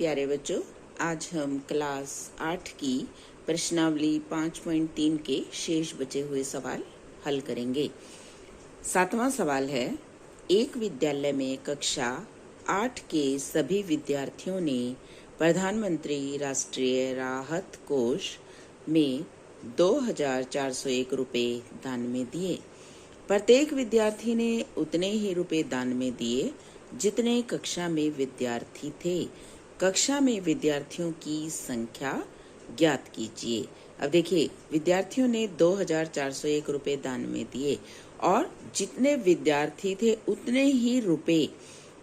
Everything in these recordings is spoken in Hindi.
प्यारे बच्चों, आज हम क्लास 8 की प्रश्नावली 5.3 के शेष बचे हुए सवाल हल करेंगे। 7वां सवाल है, एक विद्यालय में कक्षा 8 के सभी विद्यार्थियों ने प्रधानमंत्री राष्ट्रीय राहत कोष में 2,401 रुपए दान में दिए। प्रत्येक विद्यार्थी ने उतने ही रुपए दान में दिए जितने कक्षा में विद्यार्थी थे। कक्षा में विद्यार्थियों की संख्या ज्ञात कीजिए। अब देखिए, विद्यार्थियों ने 2,401 रुपए दान में दिए और जितने विद्यार्थी थे उतने ही रुपए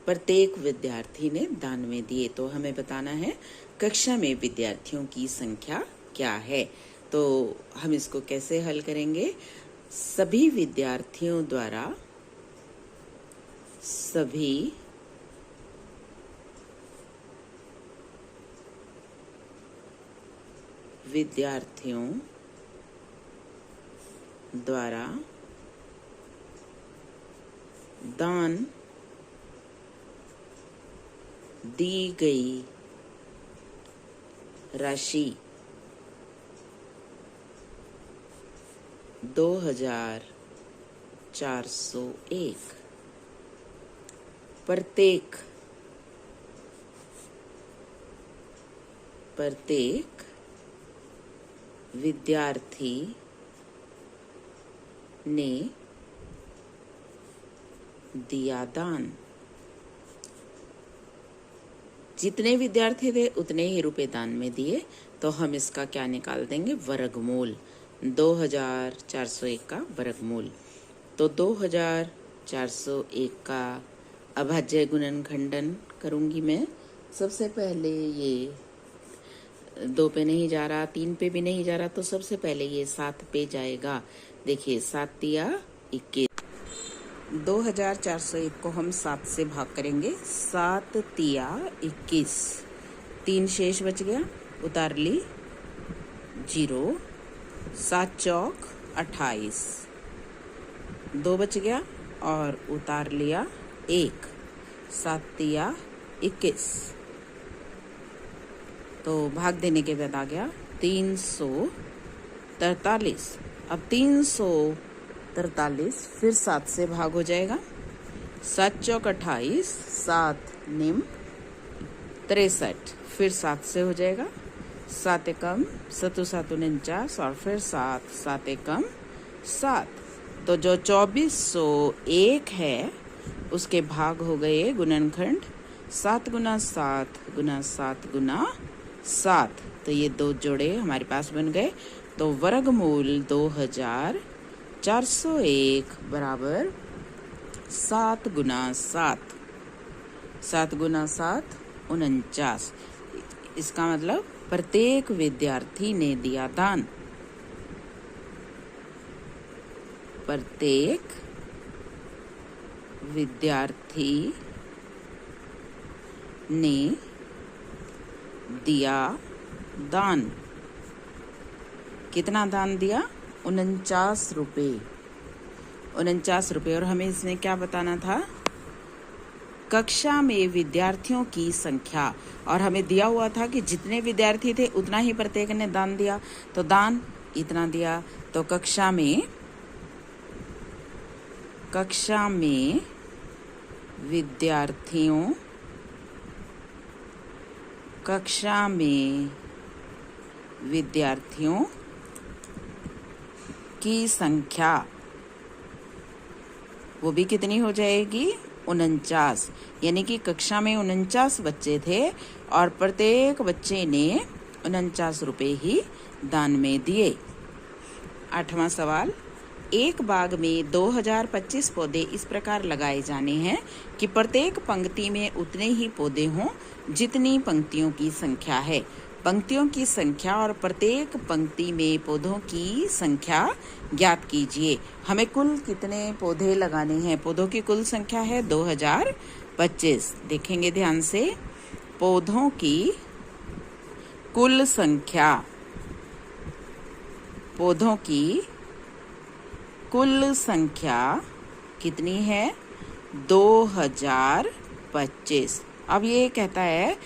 प्रत्येक विद्यार्थी ने दान में दिए। तो हमें बताना है कक्षा में विद्यार्थियों की संख्या क्या है। तो हम इसको कैसे हल करेंगे? सभी विद्यार्थियों द्वारा सभी विद्यार्थियों द्वारा दान दी गई राशि 2,401। प्रत्येक विद्यार्थी ने दिया दान। जितने विद्यार्थी थे उतने ही रुपए दान में दिए, तो हम इसका क्या निकाल देंगे? वर्गमूल। 2,401 का वर्गमूल। तो 2,401 का अभाज्य गुणनखंडन करूंगी मैं। सबसे पहले ये 2 पे नहीं जा रहा, 3 पे भी नहीं जा रहा, तो सबसे पहले ये 7 पे जाएगा। देखिए, 7 तिया 21। 2,401 को हम 7 से भाग करेंगे। 7 तिया 21, 3 शेष बच गया, उतार ली 0। 7 चौक 28, 2 बच गया और उतार लिया 1। 7 तिया 21, तो भाग देने के बाद आ गया 343। अब 343 फिर 7 से भाग हो जाएगा। 7 चौक 28, 7 निम 63, फिर 7 से हो जाएगा। 7 एकम 7 7 49 और फिर 7 7 एकम 7। तो जो 2401 है उसके भाग हो गए गुणनखंड 7 गुना 7 गुना 7 गुना 7। तो ये 2 जोड़े हमारे पास बन गए। तो वर्गमूल 2,401 बराबर 7 गुना 7। 7 गुना 7 49। इसका मतलब प्रत्येक विद्यार्थी ने दिया दान। प्रत्येक विद्यार्थी ने दिया दान। कितना दान दिया? 49 रुपए। 49 रुपए। और हमें इसमें क्या बताना था? कक्षा में विद्यार्थियों की संख्या। और हमें दिया हुआ था कि जितने विद्यार्थी थे उतना ही प्रत्येक ने दान दिया, तो दान इतना दिया। तो कक्षा में विद्यार्थियों की संख्या वो भी कितनी हो जाएगी? 49। यानी कि कक्षा में 49 बच्चे थे और प्रत्येक बच्चे ने 49 रुपए ही दान में दिए। 8वां सवाल, एक बाग में 2025 पौधे इस प्रकार लगाए जाने हैं कि प्रत्येक पंक्ति में उतने ही पौधे हों जितनी पंक्तियों की संख्या है। पंक्तियों की संख्या और प्रत्येक पंक्ति में पौधों की संख्या ज्ञात कीजिए। हमें कुल कितने पौधे लगाने हैं? पौधों की कुल संख्या है 2025। देखेंगे ध्यान से। पौधों की कुल संख्या, पौधों की कुल संख्या कितनी है? 2025। अब ये कहता है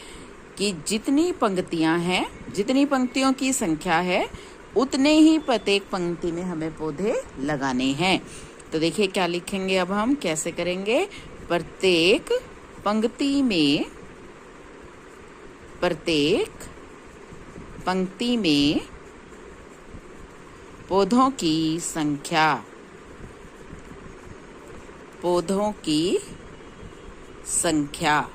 कि जितनी पंक्तियां हैं, जितनी पंक्तियों की संख्या है, उतने ही प्रत्येक पंक्ति में हमें पौधे लगाने हैं। तो देखिए क्या लिखेंगे, अब हम कैसे करेंगे। प्रत्येक पंक्ति में पौधों की संख्या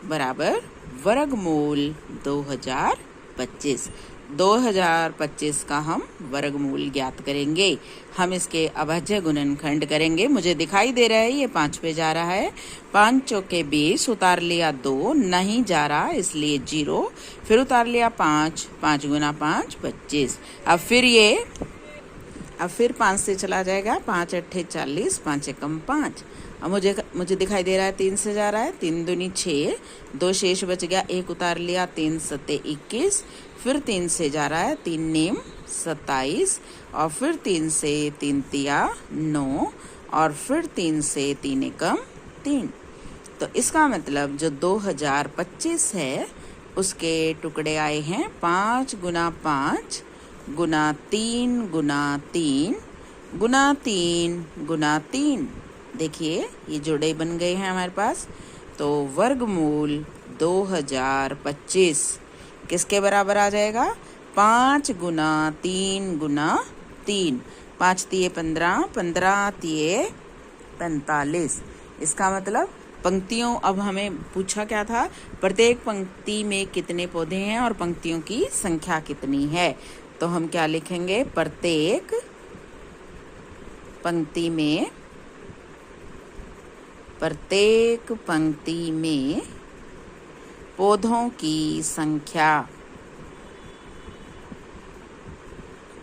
बराबर वर्गमूल 2025 का हम वर्गमूल ज्ञात करेंगे। हम इसके अभाज्य गुणनखंड करेंगे। मुझे दिखाई दे रहा है ये 5 पे जा रहा है। 5 चौके 20, उतार लिया 2, नहीं जा रहा इसलिए 0, फिर उतार लिया 5, 5 गुना 5 25। अब फिर 5 से चला जाएगा, 5 अट्ठे 40, 5 एकम 5। अब मुझे दिखाई दे रहा है 3 से जा रहा है, 3 दूनी 6, 2 शेष बच गया, 1 उतार लिया, 3 सत्ते 21, फिर 3 से जा रहा है, 3 नेम 27, और फिर 3 से 3 तिया 9, और फिर 3 से 3 एकम 3। तो इसका मतलब जो 2025 है उसके टुकड़े आए हैं 5 गुना 5 गुना 3 गुना 3 गुना 3 गुना 3। देखिए ये जोड़े बन गए हैं हमारे पास। तो वर्गमूल 2025 किसके बराबर आ जाएगा? 5 गुना 3 गुना 3। 5 तिये 15, 15 तिये 45। इसका मतलब पंक्तियों, अब हमें पूछा क्या था, प्रत्येक पंक्ति में कितने पौधे हैं और पंक्तियों की संख्या कितनी है। तो हम क्या लिखेंगे, प्रत्येक पंक्ति में पौधों की संख्या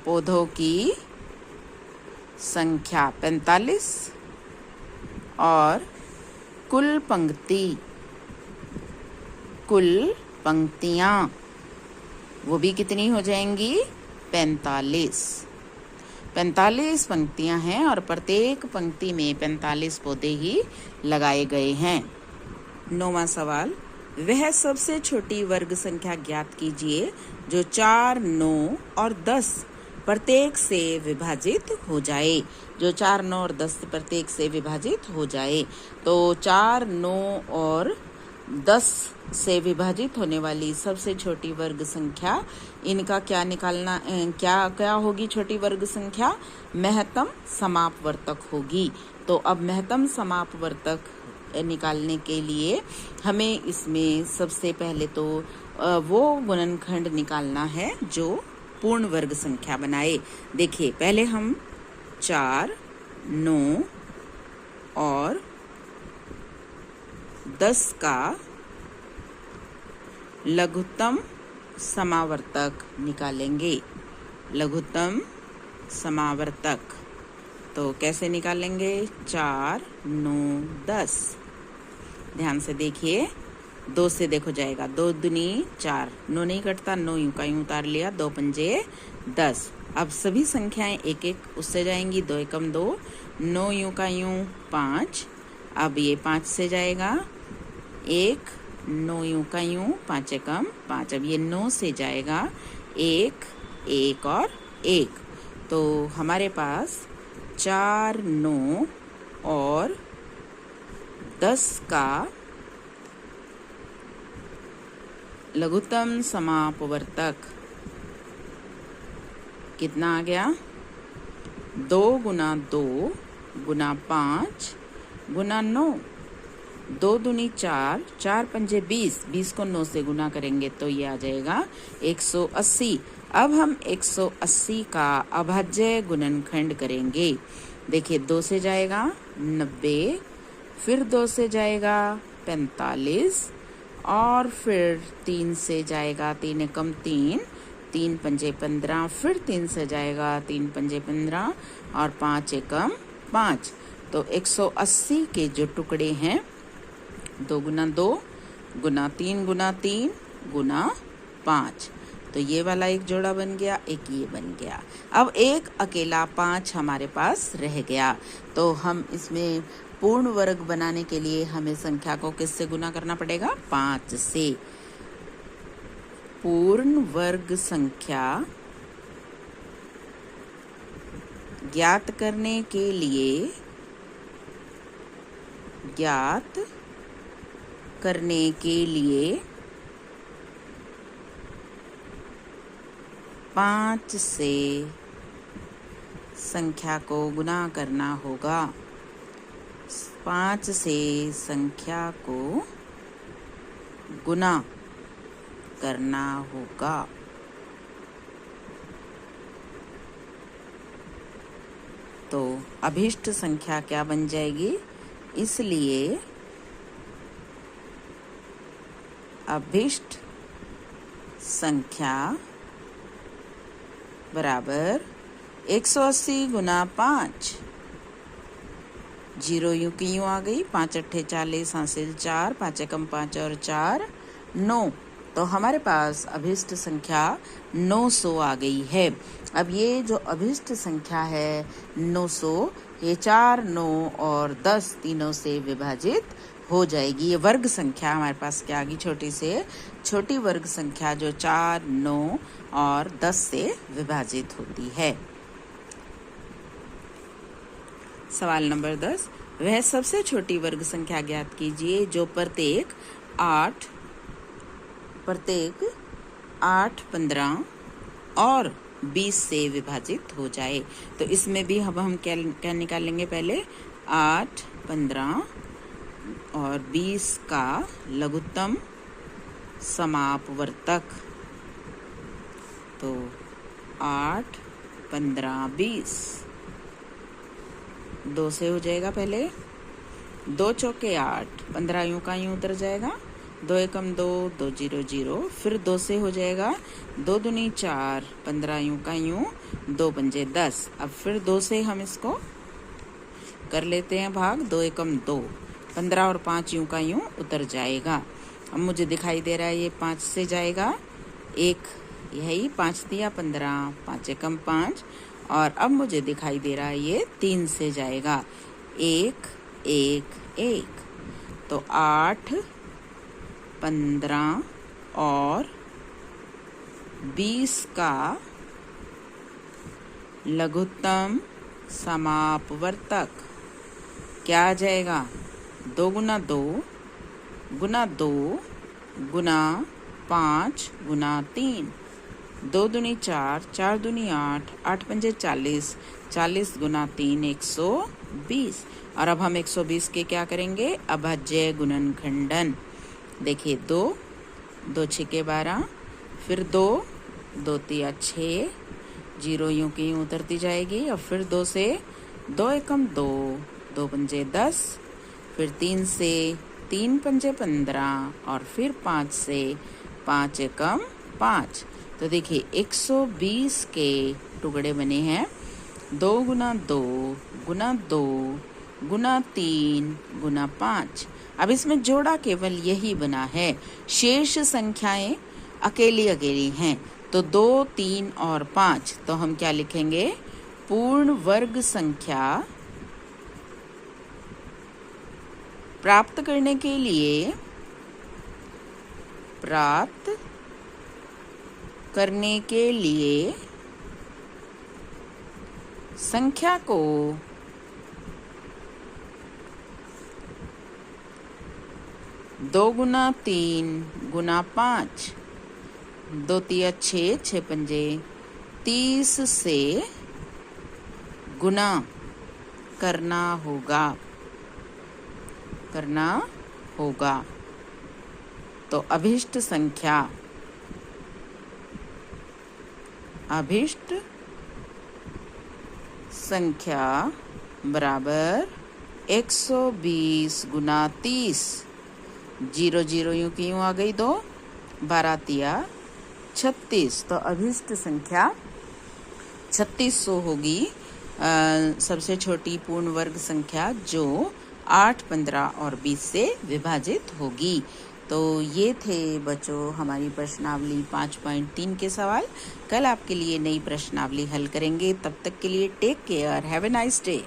45 और कुल पंक्तियां वो भी कितनी हो जाएंगी? 45 पंक्तियां हैं और प्रत्येक पंक्ति में 45 पौधे ही लगाए गए हैं। 9वां सवाल, वह सबसे छोटी वर्ग संख्या ज्ञात कीजिए जो 4, 9 और 10 प्रत्येक से विभाजित हो जाए। जो 4, 9 और 10 प्रत्येक से विभाजित हो जाए। तो 4, 9 और 10 से विभाजित होने वाली सबसे छोटी वर्ग संख्या, इनका क्या निकालना, क्या होगी छोटी वर्ग संख्या? महत्तम समापवर्तक होगी। तो अब महत्तम समापवर्तक निकालने के लिए हमें इसमें सबसे पहले तो वो गुणनखंड निकालना है जो पूर्ण वर्ग संख्या बनाए। देखिए पहले हम 4, 9 और 10 का लघुत्तम समावर्तक निकालेंगे। लघुत्तम समावर्तक तो कैसे निकालेंगे? 4, 9, 10। ध्यान से देखिए, 2 से देखो जाएगा, 2 दूनी 4, 9 नहीं कटता, 9 यूं का यूं उतार लिया, 2 पंजे 10। अब सभी संख्याएं एक एक उससे जाएंगी, 2 एकम 2, 9 यूं का यूं 5। अब ये 5 से जाएगा, 1, 9 यूं का यूं, 5 एकम 5। अब ये 9 से जाएगा, 1, 1 और 1। तो हमारे पास 4, 9 और 10 का लघुत्तम समापवर्तक कितना आ गया? 2 गुना 2 गुना 5 गुना 9। 2 दूनी 4, 4 पंजे 20, 20 को 9 से गुना करेंगे तो ये आ जाएगा 180। अब हम 180 का अभाज्य गुणनखंड करेंगे। देखिए 2 से जाएगा 90, फिर 2 से जाएगा 45, और फिर 3 से जाएगा 3 एकम 3, 3 पंजे 15, फिर 3 से जाएगा 3 पंजे 15 और 5 एकम 5। तो 180 के जो टुकड़े हैं, 2 गुना 2 गुना 3 गुना 3 गुना 5। तो ये वाला एक जोड़ा बन गया, एक ये बन गया। अब एक अकेला 5 हमारे पास रह गया। तो हम इसमें पूर्ण वर्ग बनाने के लिए हमें संख्या को किससे गुना करना पड़ेगा? 5 से। पूर्ण वर्ग संख्या ज्ञात करने के लिए 5 से संख्या को गुना करना होगा। 5 से संख्या को गुना करना होगा। तो अभिष्ट संख्या क्या बन जाएगी? इसलिए अभिष्ट संख्या बराबर 180 गुना 5। 0 यूं की यूं आ गई। 5 अट्ठे 40, हासिल 4, 5 एकम 5 और 4 9। तो हमारे पास अभिष्ट संख्या 900 आ गई है। अब ये जो अभिष्ट संख्या है 900, ये 4, 9 और 10 तीनों से विभाजित हो जाएगी। ये वर्ग संख्या हमारे पास क्या आ गई? छोटी से छोटी वर्ग संख्या जो 4, 9 और 10 से विभाजित होती है। सवाल नंबर 10, वह सबसे छोटी वर्ग संख्या ज्ञात कीजिए जो प्रत्येक 8, 15 और 20 से विभाजित हो जाए। तो इसमें भी अब हम क्या निकालेंगे? पहले 8, 15 और 20 का लघुत्तम समापवर्तक। तो 8, 15, 20 2 से हो जाएगा। पहले 2 चौके 8, 15 यूं का यूं उतर जाएगा। 2 एकम 2, 2 0 0, फिर 2 से हो जाएगा। 2 दूनी 4, 15 यूं का यूं, 2 पंजे 10। अब फिर 2 से हम इसको कर लेते हैं भाग। 2 एकम 2, 15 और 5 यूं का यूं उतर जाएगा। अब मुझे दिखाई दे रहा है ये 5 से जाएगा। 1 यही 5 दिया 15, 5 एकम 5। और अब मुझे दिखाई दे रहा है ये 3 से जाएगा। 1 1 1। तो 8, 15 और 20 का लघुत्तम समापवर्तक क्या आ जाएगा? 2 गुना 2 गुना 2 गुना 5 गुना 3। 2 दूनी 4, 4 दूनी 8, 8 पंजे 40, 40 गुना 3 120। और अब हम 120 के क्या करेंगे? अभाज्य गुणनखंडन। देखिए 2, 2 छके 12, फिर 2, 2 तिया 6, 0 यूं की यूं उतरती जाएगी। और फिर 2 से 2 एकम 2, 2 पंजे 10, फिर 3 से 3 पंजे 15 और फिर 5 से 5 एकम 5। तो देखिए 120 के टुकड़े बने हैं। 2 गुना 2 गुना 2 गुना 3 गुना 5। अब इसमें जोड़ा केवल यही बना है, शेष संख्याएं अकेली अकेली हैं। तो 2, 3 और 5। तो हम क्या लिखेंगे? पूर्ण वर्ग संख्या प्राप्त करने के लिए संख्या को दो गुना 3 गुना 5, 2 तिया 6, 6 पंजे 30 से गुना करना होगा। तो अभिष्ट संख्या बराबर 120 गुना 30। 0 0 यूं की यूं आ गई 2, 12 तिया 36। तो अभिष्ट संख्या 3600 होगी। सबसे छोटी पूर्ण वर्ग संख्या जो 8, 15 और 20 से विभाजित होगी। तो ये थे बच्चों हमारी प्रश्नावली 5.3 के सवाल। कल आपके लिए नई प्रश्नावली हल करेंगे। तब तक के लिए take care, have a nice day.